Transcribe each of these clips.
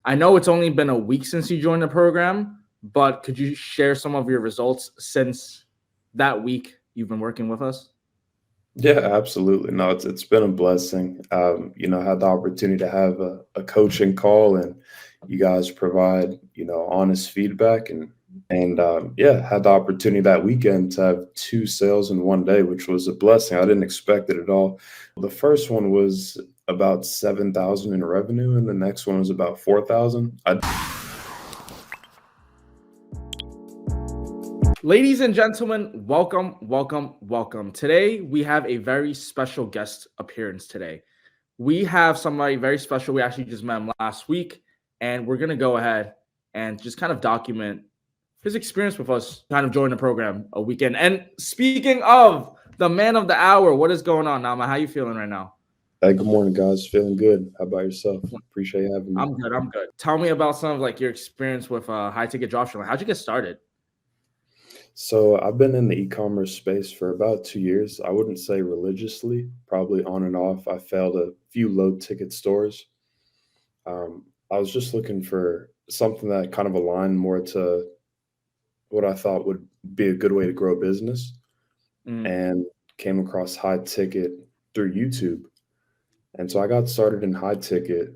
I know it's only been a week since you joined the program, but could you share some of your results since that week you've been working with us? Yeah, absolutely. No, it's been a blessing. I had the opportunity to have a coaching call, and you guys provide honest feedback, and yeah, had the opportunity that weekend to have two sales in one day, which was a blessing. I didn't expect it at all. The first one was about 7,000 in revenue, and the next one was about 4,000. Ladies and gentlemen, welcome, welcome, welcome. Today, we have a very special guest appearance today. We have somebody very special. We actually just met him last week, and we're going to go ahead and just kind of document his experience with us, kind of join the program a weekend. And speaking of the man of the hour, what is going on, Nama? How you feeling right now? Hey, good morning, guys. Feeling good. How about yourself? Appreciate you having me. I'm good. I'm good. Tell me about some of like your experience with high ticket dropshipping. How'd you get started? So I've been in the e-commerce space for about 2 years. I wouldn't say religiously, probably on and off. I failed a few low ticket stores. I was just looking for something that kind of aligned more to what I thought would be a good way to grow a business, Mm, and came across high ticket through YouTube. And so I got started in high ticket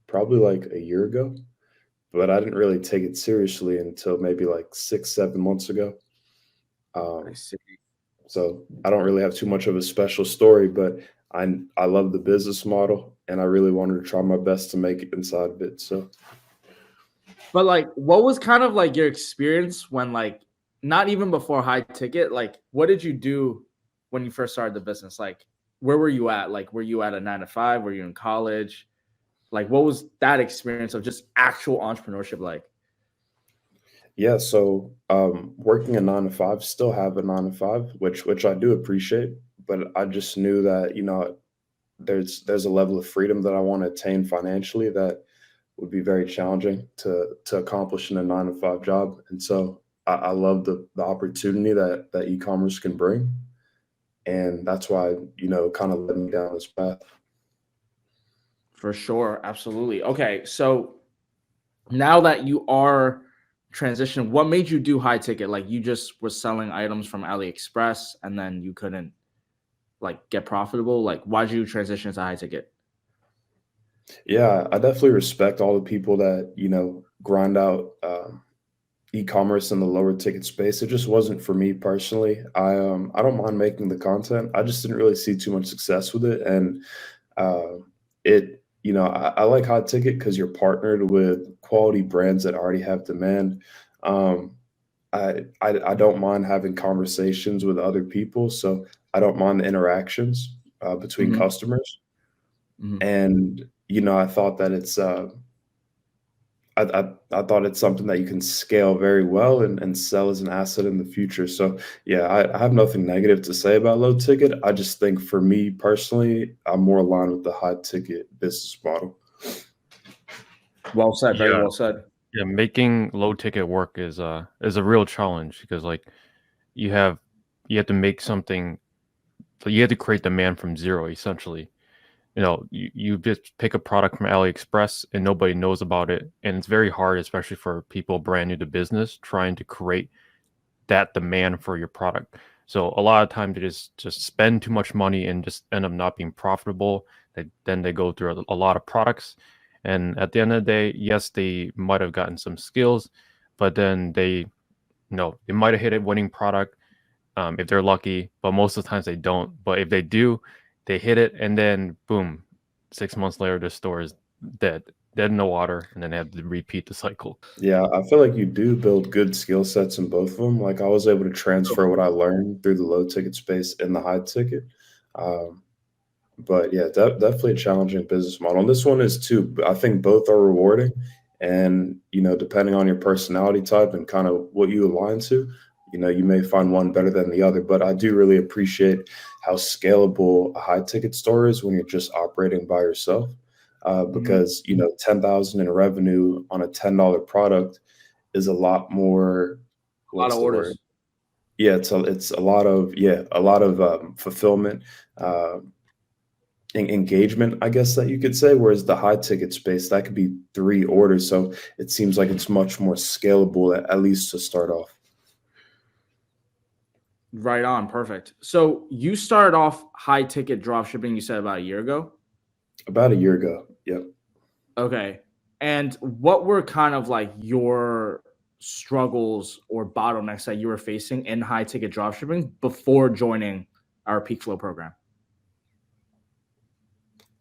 probably like a year ago, but I didn't really take it seriously until maybe like 6, 7 months ago. I Um, see. So I don't really have too much of a special story, but I love the business model, and I really wanted to try my best to make it inside of it. So But like, what was kind of like your experience when like not even before high ticket? Like, what did you do when you first started the business? Like, where were you at? Like, were you at a 9 to 5? Were you in college? Like, what was that experience of just actual entrepreneurship like? yeah, so working a 9 to 5, still have a 9 to 5, which I do appreciate, but I just knew that there's a level of freedom that I want to attain financially that would be very challenging to accomplish in a 9 to 5 job, and so I love the opportunity that e-commerce can bring, and that's why kind of led me down this path. For sure, absolutely. Okay, so now that you are transitioning, what made you do high ticket? Like, you just were selling items from AliExpress, and then you couldn't like get profitable. Like, why did you transition to high ticket? Yeah, I definitely respect all the people that grind out e-commerce in the lower ticket space. It just wasn't for me personally. I don't mind making the content. I just didn't really see too much success with it, and it I like high ticket because you're partnered with quality brands that already have demand. Um, I don't mind having conversations with other people, so I don't mind the interactions between Mhm, customers. mhm. And I thought that I thought it's something that you can scale very well and sell as an asset in the future. So yeah, I have nothing negative to say about low ticket. I just think for me personally, I'm more aligned with the high ticket business model. Well said. Very Yeah, well said. yeah, making low ticket work is a real challenge because like you have you have to make something, so you have to create demand from zero essentially. You just pick a product from AliExpress and nobody knows about it, and it's very hard, especially for people brand new to business, trying to create that demand for your product. So a lot of times they just spend too much money and just end up not being profitable. Then they go through a lot of products, and at the end of the day, yes, they might have gotten some skills, but then they they might have hit a winning product if they're lucky, but most of the times they don't. But if they do, they hit it, and then boom, 6 months later, the store is dead, dead in the water, and then they have to repeat the cycle. Yeah, I feel like you do build good skill sets in both of them. Like I was able to transfer what I learned through the low ticket space in the high ticket. Um, But yeah, definitely a challenging business model. And this one is too. I think both are rewarding, and depending on your personality type and kind of what you align to, you may find one better than the other. But I do really appreciate how scalable a high ticket store is when you're just operating by yourself, Mhm. because 10,000 in revenue on a $10 product is a lot more. A lot What's of the word? orders. Yeah, it's a lot of fulfillment. Uh, engagement, I guess that you could say, whereas the high ticket space, that could be 3 orders. So it seems like it's much more scalable, at least to start off. Right on. Perfect. So you started off high ticket drop shipping, you said about a year ago? About a year ago. Yep. Okay. And what were kind of like your struggles or bottlenecks that you were facing in high ticket drop shipping before joining our Peak Flow program?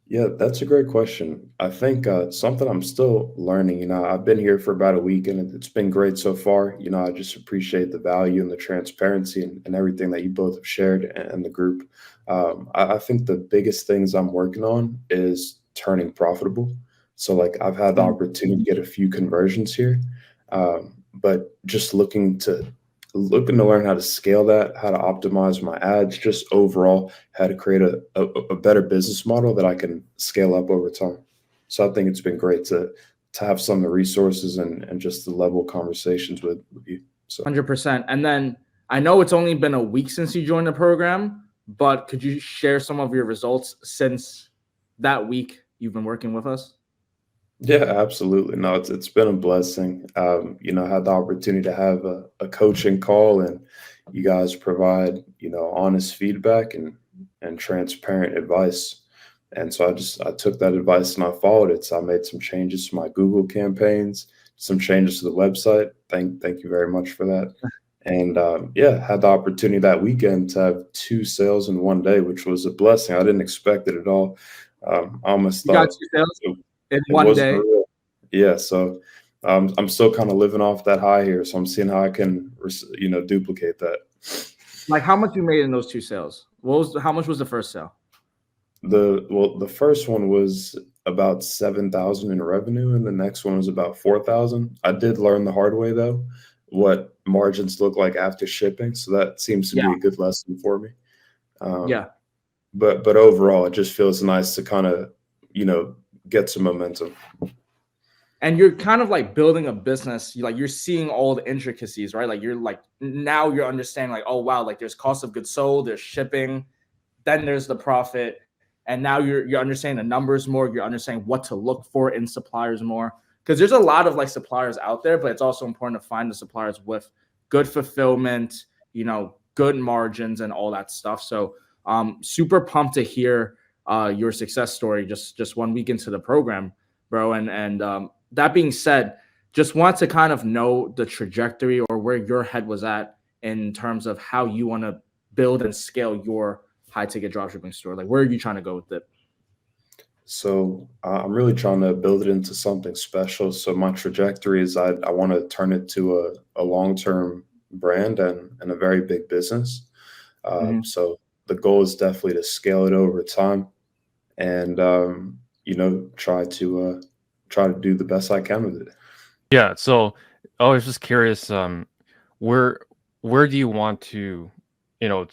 Yeah, that's a great question. I think something I'm still learning. I've been here for about a week and it's been great so far. I just appreciate the value and the transparency and everything that you both have shared and the group. I think the biggest things I'm working on is turning profitable. So, like, I've had the Mm. opportunity to get a few conversions here, but just looking to learn how to scale that, how to optimize my ads, just overall how to create a better business model that I can scale up over time. So I think it's been great to have some of the resources and just the level of conversations with you. So 100%. And then I know it's only been a week since you joined the program, but could you share some of your results since that week you've been working with us? yeah, absolutely. No, it's been a blessing. I had the opportunity to have a coaching call and you guys provide, honest feedback and transparent advice. And so I took that advice and I followed it. So I made some changes to my Google campaigns, some changes to the website. Thank you very much for that. And yeah, had the opportunity that weekend to have 2 sales in one day, which was a blessing. I didn't expect it at all. I almost You got thought 2 sales it, in it one wasn't day. real. Yeah, so I'm still kind of living off that high here. So I'm seeing how I can, duplicate that. Like how much you made in those 2 sales? How much was the first sale? The first one was about 7,000 in revenue, and the next one was about 4,000. I did learn the hard way though, what margins look like after shipping, so that seems to Yeah. be a good lesson for me. Um, Yeah. but overall, it just feels nice to kind of, you know, get some momentum. And you're kind of like building a business, you're seeing all the intricacies, right? Like you're like now you're understanding like, oh wow, like there's cost of goods sold, there's shipping, then there's the profit, and now you're understanding the numbers more, you're understanding what to look for in suppliers more, because there's a lot of like suppliers out there, but it's also important to find the suppliers with good fulfillment, good margins and all that stuff. So super pumped to hear your success story just 1 week into the program, bro. And that being said, just want to kind of know the trajectory or where your head was at in terms of how you want to build and scale your high ticket dropshipping store. Like, where are you trying to go with it? So I'm really trying to build it into something special. So my trajectory is I want to turn it to a long-term brand and a very big business. Mhm. So the goal is definitely to scale it over time and try to do the best I can with it. Yeah, so I was just curious, where where do you want to, you know,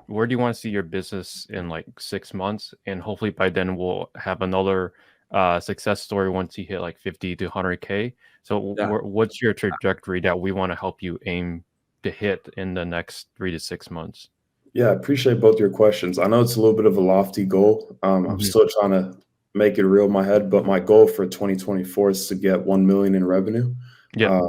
where do you want to see your business in like 6 months? And hopefully by then we'll have another success story once you hit like 50 to 100K. So Yeah. what's your trajectory that we want to help you aim to hit in the next 3 to 6 months? Yeah, I appreciate both your questions. I know it's a little bit of a lofty goal. I'm Mhm. still trying to make it real in my head, but my goal for 2024 is to get 1 million in revenue. Yep. Uh,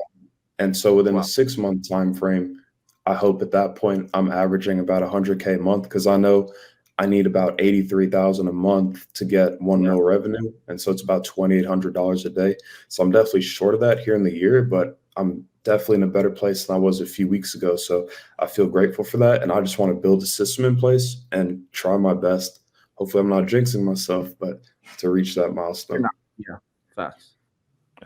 And so within a Wow. 6-month time frame, I hope at that point I'm averaging about 100K a month because I know I need about 83,000 a month to get 1 Yeah. mil revenue. And so it's about $2,800 a day. So I'm definitely short of that here in the year, but I'm definitely in a better place than I was a few weeks ago. So I feel grateful for that. And I just want to build a system in place and try my best. Hopefully I'm not jinxing myself, but to reach that You're milestone. not. Yeah. Facts.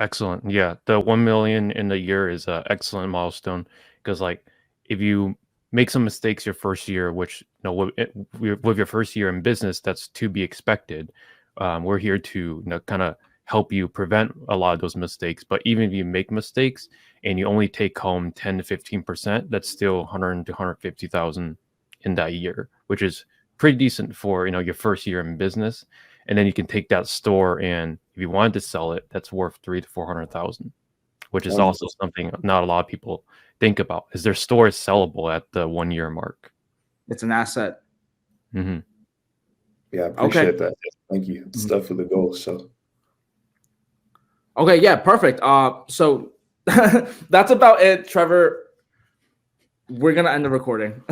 Excellent. Yeah, the 1 million in the year is an excellent milestone because, like, if you make some mistakes your first year, which with your first year in business, that's to be expected. We're here to kind of help you prevent a lot of those mistakes. But even if you make mistakes and you only take home 10 to 15%, that's still 100 to 150,000 in that year, which is pretty decent for your first year in business. And then you can take that store and if you wanted to sell it, that's worth 3 to 400,000, which is also 100%. something not a lot of people think about. Is their store is sellable at the 1 year mark? It's an asset. Hmm. Yeah, I Okay. appreciate that. Thank you. It's definitely the goal. So Okay, yeah, perfect. So that's about it, Trevor. We're gonna end the recording.